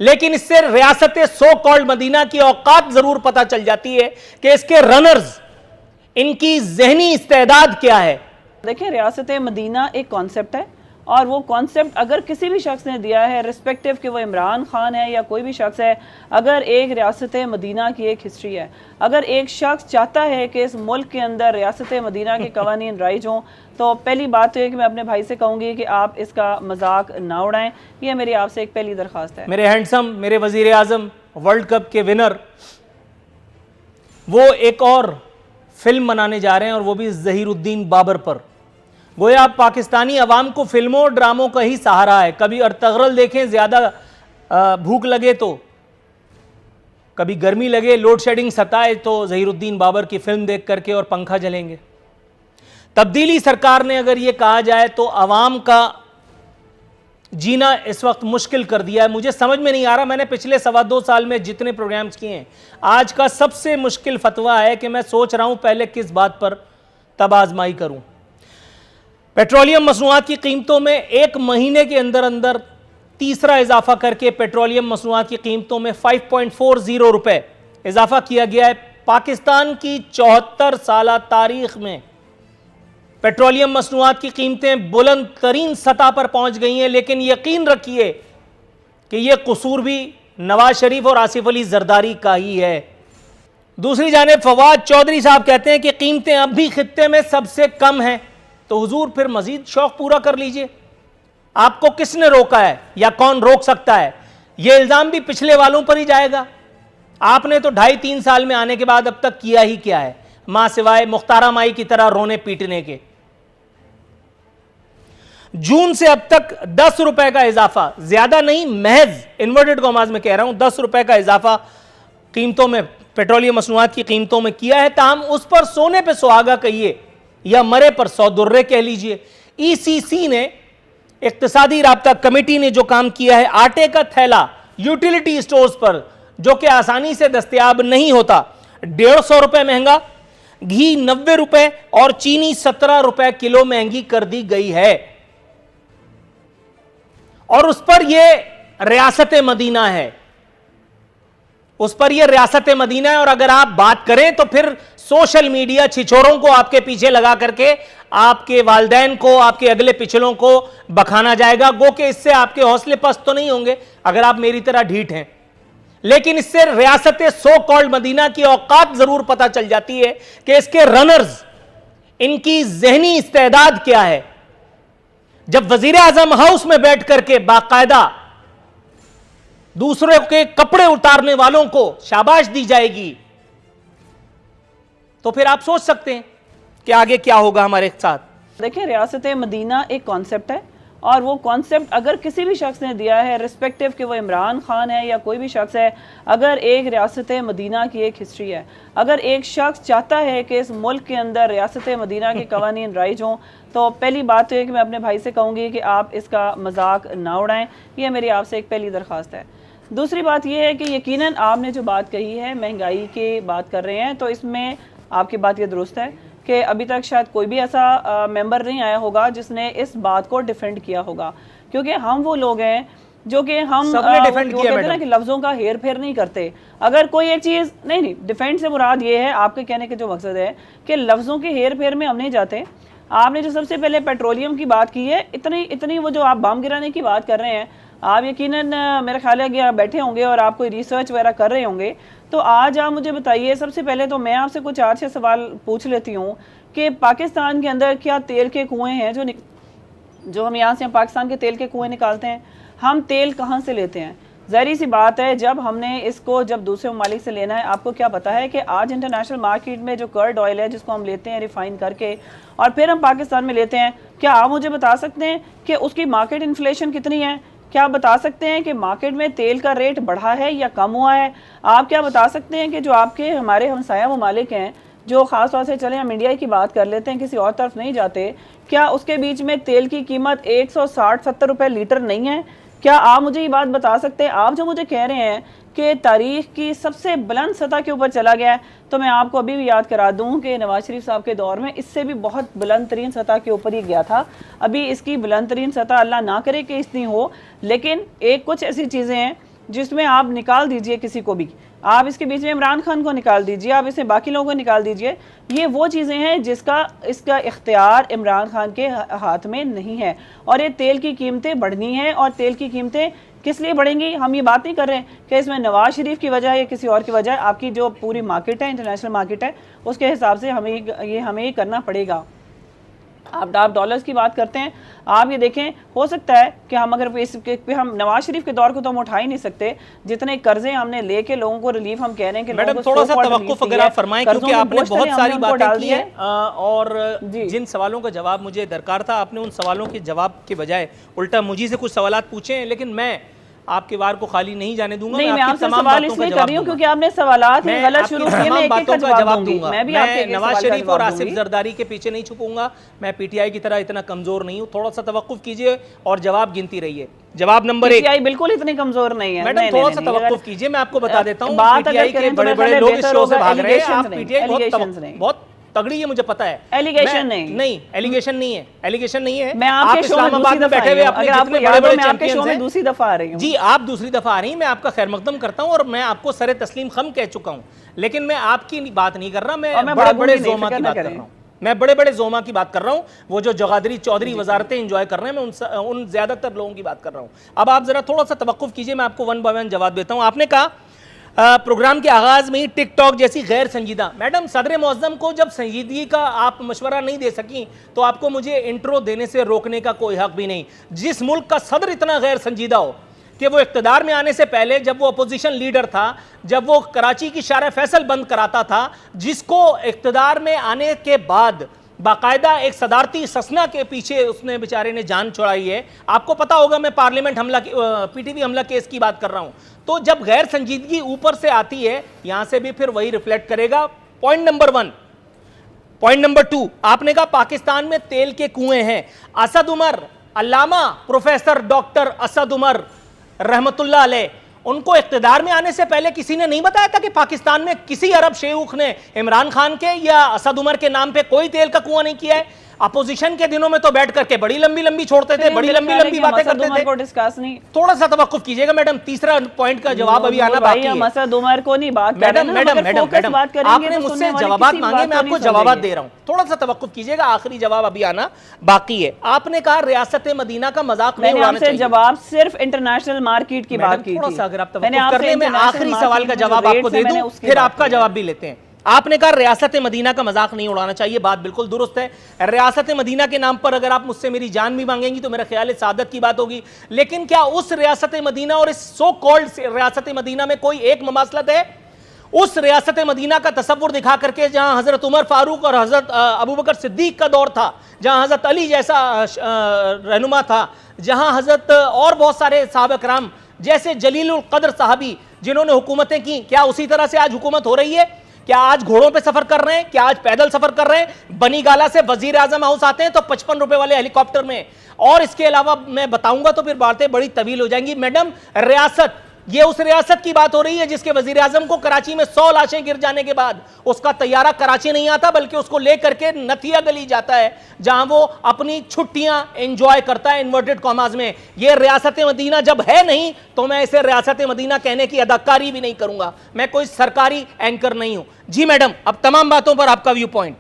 लेकिन इससे रियासत सो कॉल्ड मदीना की औकात जरूर पता चल जाती है कि इसके रनर्स, इनकी जहनी इस्तेदाद क्या है। देखिए, रियासत मदीना एक कॉन्सेप्ट है और वो कॉन्सेप्ट अगर किसी भी शख्स ने दिया है, रिस्पेक्टिव कि वो इमरान खान है या कोई भी शख्स है, अगर एक रियासत मदीना की एक हिस्ट्री है, अगर एक शख्स चाहता है कि इस मुल्क के अंदर रियासत मदीना के कवानीन राइज हों, तो पहली बात तो है कि मैं अपने भाई से कहूँगी कि आप इसका मजाक ना उड़ाएं। ये मेरी आपसे एक पहली दरख्वास्त है। मेरे हैंडसम, मेरे वजीर आजम, वर्ल्ड कप के विनर, वो एक और फिल्म बनाने जा रहे हैं और वो भी ज़हीरुद्दीन बाबर पर। गोया पाकिस्तानी अवाम को फिल्मों और ड्रामों का ही सहारा है। कभी अर्तगरल देखें, ज़्यादा भूख लगे तो, कभी गर्मी लगे, लोड शेडिंग सताए तो ज़हीरुद्दीन बाबर की फिल्म देख करके और पंखा जलेंगे। तब्दीली सरकार ने अगर ये कहा जाए तो अवाम का जीना इस वक्त मुश्किल कर दिया है। मुझे समझ में नहीं आ रहा, मैंने पिछले 2.25 साल में जितने प्रोग्राम्स किए हैं, आज का सबसे मुश्किल फतवा है कि मैं सोच रहा हूं पहले किस बात पर तब आजमाई करूं। पेट्रोलियम मसनूआत की कीमतों में एक महीने के अंदर अंदर तीसरा इजाफा करके पेट्रोलियम मसनूआत की कीमतों में 5.40 रुपए इजाफा किया गया है। पाकिस्तान की 74 साल तारीख में पेट्रोलियम मसनूआत की कीमतें बुलंद तरीन सतह पर पहुंच गई हैं, लेकिन यकीन रखिए कि यह कसूर भी नवाज शरीफ और आसिफ अली जरदारी का ही है। दूसरी जानिब फवाद चौधरी साहब कहते हैं कि कीमतें अब भी खित्ते में सबसे कम हैं, तो हुजूर फिर मजीद शौक पूरा कर लीजिए। आपको किसने रोका है या कौन रोक सकता है? यह इल्जाम भी पिछले वालों पर ही जाएगा। आपने तो 2.5-3 साल में आने के बाद अब तक किया ही क्या है, मां सिवाय मुख्तारा माई की तरह रोने पीटने के। जून से अब तक 10 रुपए का इजाफा, ज्यादा नहीं, महज इन्वर्टेड कॉमास में कह रहा हूं, 10 रुपए का इजाफा कीमतों में, पेट्रोलियम मसनूआत की कीमतों में किया है। ताहम उस पर सोने पे सुहागा कहिए या मरे पर 100 दुर्रे कह लीजिए। ईसीसी ने, इक्तिसादी राब्ता कमेटी ने जो काम किया है, आटे का थैला यूटिलिटी स्टोर्स पर जो कि आसानी से दस्तयाब नहीं होता, 150 रुपए महंगा, घी 90 रुपए और चीनी 17 रुपए किलो महंगी कर दी गई है। और उस पर यह रियासत मदीना है, उस पर यह रियासत मदीना है। और अगर आप बात करें तो फिर सोशल मीडिया छिछोरों को आपके पीछे लगा करके आपके वालिदैन को, आपके अगले पिछलों को बखाना जाएगा। गो कि इससे आपके हौसले पस्त तो नहीं होंगे अगर आप मेरी तरह ढीठ हैं, लेकिन इससे रियासत सो कॉल्ड मदीना की औकात जरूर पता चल जाती है कि इसके रनर्स, इनकी जहनी इस्तेदाद क्या है। जब वजीर आजम हाउस में बैठ करके बाकायदा दूसरों के कपड़े उतारने वालों को शाबाश दी जाएगी, तो फिर आप सोच सकते हैं कि आगे क्या होगा हमारे साथ। देखिए, रियासत मदीना एक कॉन्सेप्ट है और वो कॉन्सेप्ट अगर किसी भी शख्स ने दिया है, रिस्पेक्टिव कि वो इमरान खान है या कोई भी शख्स है, अगर एक रियासत मदीना की एक हिस्ट्री है, अगर एक शख्स चाहता है कि इस मुल्क के अंदर रियासत मदीना के कवानीन राइज हों, तो पहली बात तो है कि मैं अपने भाई से कहूँगी कि आप इसका मजाक ना उड़ाएं। ये मेरी आपसे एक पहली दरख्वास्त है। दूसरी बात यह है कि यकीनन आपने जो बात कही है, महंगाई की बात कर रहे हैं, तो इसमें आपकी बात ये दुरुस्त है कि अभी तक शायद कोई भी ऐसा मेंबर नहीं आया होगा जिसने इस बात को डिफेंड किया होगा, क्योंकि हम वो लोग हैं जो कि हम कहते हैं ना कि लफ्ज़ों का हेर फेर नहीं करते। अगर कोई एक चीज़ नहीं, डिफेंड से मुराद ये है, आपके कहने के जो मकसद है कि लफ्ज़ों के हेर फेर में हम नहीं जाते। आपने जो सबसे पहले पेट्रोलियम की बात की है, इतनी वो जो आप बम गिराने की बात कर रहे हैं, आप यकीनन मेरा ख्याल है कि आप बैठे होंगे और आप कोई रिसर्च वगैरह कर रहे होंगे। तो आज आप मुझे बताइए, सबसे पहले तो मैं आपसे कुछ 4-6 सवाल पूछ लेती हूँ कि पाकिस्तान के अंदर क्या तेल के कुएँ हैं जो हम यहाँ से पाकिस्तान के तेल के कुएँ निकालते हैं? हम तेल कहाँ से लेते हैं? ज़ाहिर सी बात है, जब हमने इसको जब दूसरे ममालिक से लेना है, आपको क्या पता है कि आज इंटरनेशनल मार्केट में जो कर्ड ऑयल है जिसको हम लेते हैं रिफाइन करके और फिर हम पाकिस्तान में लेते हैं, क्या आप मुझे बता सकते हैं कि उसकी मार्केट इन्फ्लेशन कितनी है? क्या आप बता सकते हैं कि मार्केट में तेल का रेट बढ़ा है या कम हुआ है? आप क्या बता सकते हैं कि जो आपके हमारे हमसाया ममालिक हैं, जो ख़ास तौर से चले हम इंडिया की बात कर लेते हैं, किसी और तरफ नहीं जाते, क्या उसके बीच में तेल की कीमत 160-70 रुपये लीटर नहीं है? क्या आप मुझे ये बात बता सकते हैं? आप जो मुझे कह रहे हैं कि तारीख की सबसे बुलंद सतह के ऊपर चला गया है, तो मैं आपको अभी भी याद करा दूं कि नवाज शरीफ साहब के दौर में इससे भी बहुत बुलंद तरीन सतह के ऊपर ही गया था। अभी इसकी बुलंद तरीन सतह अल्लाह ना करे कि इतनी हो, लेकिन एक कुछ ऐसी चीज़ें हैं जिसमें आप निकाल दीजिए किसी को भी, आप इसके बीच में इमरान खान को निकाल दीजिए, आप इसमें बाकी लोगों को निकाल दीजिए। ये वो चीज़ें हैं इसका इख्तियार इमरान खान के हाथ में नहीं है। और ये तेल की कीमतें बढ़नी हैं, और तेल की कीमतें किस लिए बढ़ेंगी? हम ये बात नहीं कर रहे हैं कि इसमें नवाज शरीफ की वजह या किसी और की वजह। आपकी जो पूरी मार्केट है, इंटरनेशनल मार्केट है, उसके हिसाब से हमें करना पड़ेगा। आप डॉलर्स की बात करते हैं, आप ये देखें, हो सकता है कि हम अगर हम नवाज शरीफ के दौर को तो हम उठा ही नहीं सकते, जितने कर्जे हमने लेके लोगों को रिलीफ हम कह रहे हैं कि मैडम थोड़ा सा तवक्कुफ अगर आप फरमाएं, क्योंकि आपने बहुत सारी बातें की हैं और जिन सवालों का जवाब मुझे दरकार था आपने उन सवालों के जवाब के बजाय उल्टा मुझे से कुछ सवालात पूछे हैं, लेकिन मैं आपके वार को खाली नहीं जाने दूंगा। नहीं, मैं आपसे सवाल इसलिए कर रही हूं क्योंकि आपने सवालात ही गलत शुरू किए, मैं एक-एक का जवाब दूंगा। मैं भी आपके नवाज शरीफ और आसिफ जरदारी के पीछे नहीं छुपूंगा, मैं पीटीआई की तरह इतना कमजोर नहीं हूं। थोड़ा सा तवक्कुफ कीजिए और जवाब गिनती रहिए। जवाब नंबर 1, पीटीआई बिल्कुल इतनी कमजोर नहीं है मैडम, थोड़ा सा तवक्कुफ कीजिए, मैं आपको बता देता हूं। पीटीआई के बड़े-बड़े लोग इस शो से भाग रहे हैं, आप पीटीआई बहुत तगड़ी है, मुझे पता है। एलिगेशन नहीं, एलिगेशन नहीं है, एलिगेशन नहीं है। मैं आपके शो में इस्लामाबाद में बैठे हुए अपने जितने बड़े-बड़े चैंपियंस हैं, दूसरी दफा आ रही हूं। जी, आप दूसरी दफा आ रही हैं, मैं आपका खैर मकदम करता हूं और मैं आपको सरे तस्लीम खम कह चुका हूं, लेकिन मैं आपकी बात नहीं कर रहा, मैं बड़े-बड़े जोमा की बात कर रहा हूं। मैं बड़े-बड़े जोमा की बात कर रहा हूं, वो जो जगादरी चौधरी वजारतें एंजॉय कर रहे हैं, मैं उन ज्यादातर लोगों की बात कर रहा हूं। अब आप जरा थोड़ा सा तवक्कुफ कीजिए, मैं आपको वन बाय वन जवाब देता हूं। आपने कहा प्रोग्राम के आगाज में ही टिकटॉक जैसी गैर संजीदा, मैडम सदर मुअज्जम को जब संजीदगी का आप मशवरा नहीं दे सकी तो आपको मुझे इंट्रो देने से रोकने का कोई हक भी नहीं। जिस मुल्क का सदर इतना गैर संजीदा हो कि वो इख्तिदार में आने से पहले जब वो अपोजिशन लीडर था, जब वो कराची की शार फैसल बंद कराता था, जिसको इख्तिदार में आने के बाद बाकायदा एक सदारती ससना के पीछे उसने बेचारे ने जान छुड़ाई है। आपको पता होगा मैं पार्लियामेंट हमला पीटीवी हमला केस की बात कर रहा हूं। तो जब गैर संजीदगी ऊपर से आती है, यहां से भी फिर वही रिफ्लेक्ट करेगा। Point number 1। पॉइंट नंबर 2, आपने कहा पाकिस्तान में तेल के कुएं हैं। असद उमर, अल्लामा प्रोफेसर डॉक्टर असद उमर रहमतुल्लाह अलैह, उनको इख्तिदार में आने से पहले किसी ने नहीं बताया था कि पाकिस्तान में किसी अरब शेख ने इमरान खान के या असद उमर के नाम पे कोई तेल का कुआं नहीं किया है। अपोजिशन के दिनों में तो बैठ करके बड़ी लंबी लंबी छोड़ते थे, बड़ी लंबी लंबी बातें करते थे। डिस्कस नहीं, थोड़ा सा तवक्कुफ कीजिएगा मैडम, तीसरा पॉइंट का जवाब अभी आना बाकी है। असद उमर को नहीं बात मैडम, आपने मुझसे जवाब मांगे, मैं आपको जवाब दे रहा हूं, थोड़ा सा तवक्कुफ कीजिएगा, आखिरी जवाब अभी आना बाकी है। आपने कहा रियासत मदीना का मजाक नहीं उड़ाना चाहिए। जवाब सिर्फ इंटरनेशनल मार्केट की बात की, थोड़ा सा अगर आप तवक्कुफ कर लें, मैं आखिरी सवाल का जवाब आपको दे दूं, फिर आपका जवाब भी लेते हैं। आपने कहा रियासत मदीना का मजाक नहीं उड़ाना चाहिए, बात बिल्कुल दुरुस्त है। रियासत मदीना के नाम पर अगर आप मुझसे मेरी जान भी मांगेंगी तो मेरा ख्याल है सादत की बात होगी, लेकिन क्या उस रियासत मदीना और इस सो कॉल्ड रियासत मदीना में कोई एक ममासलत है? उस रियासत मदीना का तसव्वुर दिखा करके जहां हजरत उमर फारूक और हजरत अबू बकर सिद्दीक का दौर था, जहां हजरत अली जैसा रहनुमा था, जहां हजरत और बहुत सारे साहब कराम जैसे जलीलुल कद्र साहबी जिन्होंने हुकूमतें की, क्या उसी तरह से आज हुकूमत हो रही है? क्या आज घोड़ों पे सफर कर रहे हैं? क्या आज पैदल सफर कर रहे हैं? बनी गाला से वजीर आजम हाउस आते हैं तो 55 रुपए वाले हेलीकॉप्टर में, और इसके अलावा मैं बताऊंगा तो फिर बातें बड़ी तवील हो जाएंगी। मैडम, रियासत, ये उस रियासत की बात हो रही है जिसके वजीर आजम को कराची में 100 लाशें गिर जाने के बाद उसका तैयारा कराची नहीं आता, बल्कि उसको लेकर के नथिया गली जाता है, जहां वो अपनी छुट्टियां एंजॉय करता है इन्वर्टेड कॉमास में। ये रियासत मदीना जब है नहीं तो मैं इसे रियासत मदीना कहने की अदाकारी भी नहीं करूंगा। मैं कोई सरकारी एंकर नहीं हूं। जी मैडम, अब तमाम बातों पर आपका व्यू पॉइंट।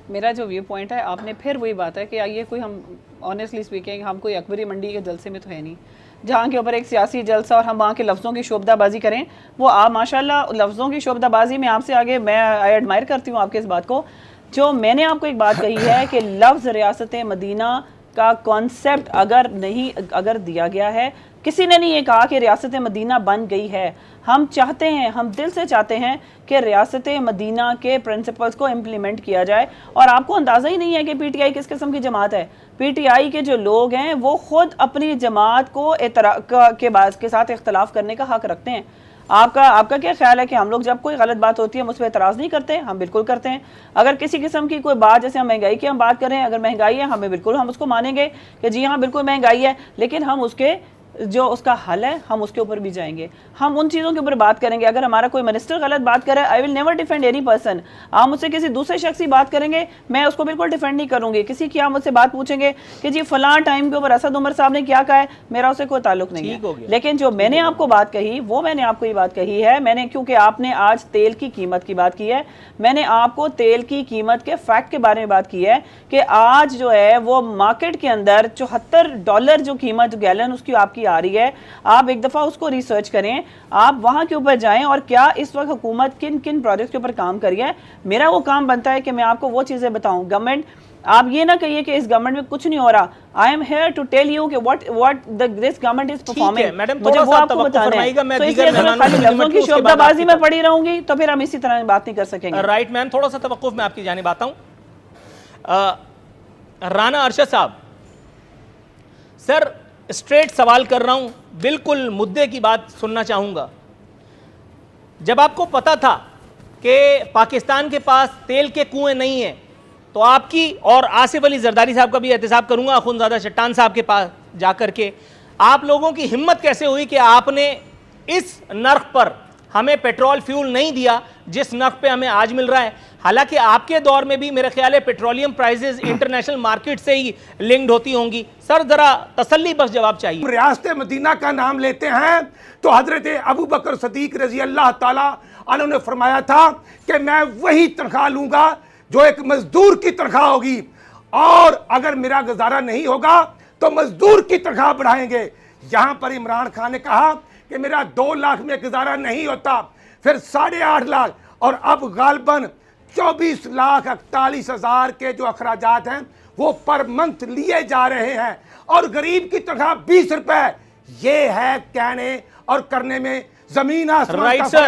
मेरा जो व्यू पॉइंट है, आपने फिर वही बात है कि ये कोई, हम ऑनेस्टली स्पीकिंग, हम कोई अकबरी मंडी के जलसे में तो है नहीं जहाँ के ऊपर एक सियासी जलसा और हम वहाँ के लफ्ज़ों की शोबदाबाजी करें। वो आप माशाल्लाह लफ्ज़ों की शोबदाबाजी में आपसे आगे, मैं आई एडमायर करती हूँ आपके इस बात को। जो मैंने आपको एक बात कही है कि लफ्ज़ रियासत मदीना का कॉन्सेप्ट अगर दिया गया है, किसी ने नहीं ये कहा कि रियासत मदीना बन गई है। हम चाहते हैं, हम दिल से चाहते हैं कि रियासत मदीना के प्रिंसिपल्स को इम्प्लीमेंट किया जाए। और आपको अंदाज़ा ही नहीं है कि पीटीआई किस किस्म की जमात है। पीटीआई के जो लोग हैं वो खुद अपनी जमात को के साथ इख्तलाफ करने का हक रखते हैं। आपका क्या ख्याल है कि हम लोग जब कोई गलत बात होती है हम उस पर एतराज़ नहीं करते? हम बिल्कुल करते हैं। अगर किसी किस्म की कोई बात, जैसे हम महंगाई की हम बात करें, अगर महंगाई है हम उसको मानेंगे कि जी हाँ बिल्कुल महंगाई है, लेकिन हम उसके जो उसका हल है हम उसके ऊपर भी जाएंगे, हम उन चीज़ों के ऊपर बात करेंगे। अगर हमारा कोई मिनिस्टर गलत बात करे, I will never defend any person. आप मुझसे किसी दूसरे शख्स की बात करेंगे, मैं उसको बिल्कुल डिफेंड नहीं करूंगी। किसी की आप मुझसे बात पूछेंगे कि जी फलां टाइम के ऊपर असद उमर साहब ने क्या कहा है, मेरा उससे कोई ताल्लुक नहीं है। लेकिन जो मैंने आपको बात कही वो मैंने आपको ये बात कही है, मैंने, क्योंकि आपने आज तेल की कीमत की बात की है, मैंने आपको तेल की कीमत के फैक्ट के बारे में बात की है कि आज जो है वो मार्केट के अंदर $74 जो कीमत गैलन उसकी आपकी आ रही है। आप एक दफ़ा उसको रिसर्च करें, आप वहां के ऊपर जाएं और क्या इस वक्त हुकूमत किन किन प्रोजेक्ट्स के ऊपर काम कर रही है। मेरा वो काम बनता है कि मैं आपको वो चीज़ें बताऊं। गवर्नमेंट, आप ये ना कहिए कि इस गवर्नमेंट में कुछ नहीं हो रहा। I am here to tell you कि what this government is performing. मुझे वो आपको बताना है। तो इसलिए अगर खाली लफ्ज़ों की शब्दाबाजी में पड़ी रहूंगी तो फिर हम इसी तरह बात नहीं कर सकेंगे। राइट मैम, थोड़ा सा तवक्कुफ मैं आपकी जानिब आता हूं। राना अरशद साहब, सर स्ट्रेट सवाल कर रहा हूं, बिल्कुल मुद्दे की बात सुनना चाहूंगा। जब आपको पता था कि पाकिस्तान के पास तेल के कुएं नहीं हैं, तो आपकी और आसिफ अली जरदारी साहब का भी एहतसाब करूंगा, अखुंज़ादा चट्टान साहब के पास जाकर के, आप लोगों की हिम्मत कैसे हुई कि आपने इस नर्ख पर हमें पेट्रोल फ्यूल नहीं दिया जिस नर्ख पे हमें आज मिल रहा है। हालांकि आपके दौर में भी मेरे ख्याल है पेट्रोलियम प्राइसेस इंटरनेशनल मार्केट से ही लिंक्ड होती होंगी। सर जरा तसल्ली बख्श जवाब चाहिए। रियासत मदीना का नाम लेते हैं तो हजरत अबू बकर सदीक रजी अल्लाह ताला अन्हु ने फरमाया था कि मैं वही तनख्वाह लूंगा जो एक मजदूर की तनख्वाह होगी, और अगर मेरा गुजारा नहीं होगा तो मजदूर की तनख्वाह बढ़ाएंगे। यहां पर इमरान खान ने कहा कि मेरा 2 लाख में गुजारा नहीं होता, फिर 8.5 लाख, और अब गालबन 24,41,000 के जो अखराजात हैं वो पर मंथ लिए जा रहे हैं, और गरीब की तनख्वाह 20 रुपए। ये है कहने और करने में जमीन आसमान का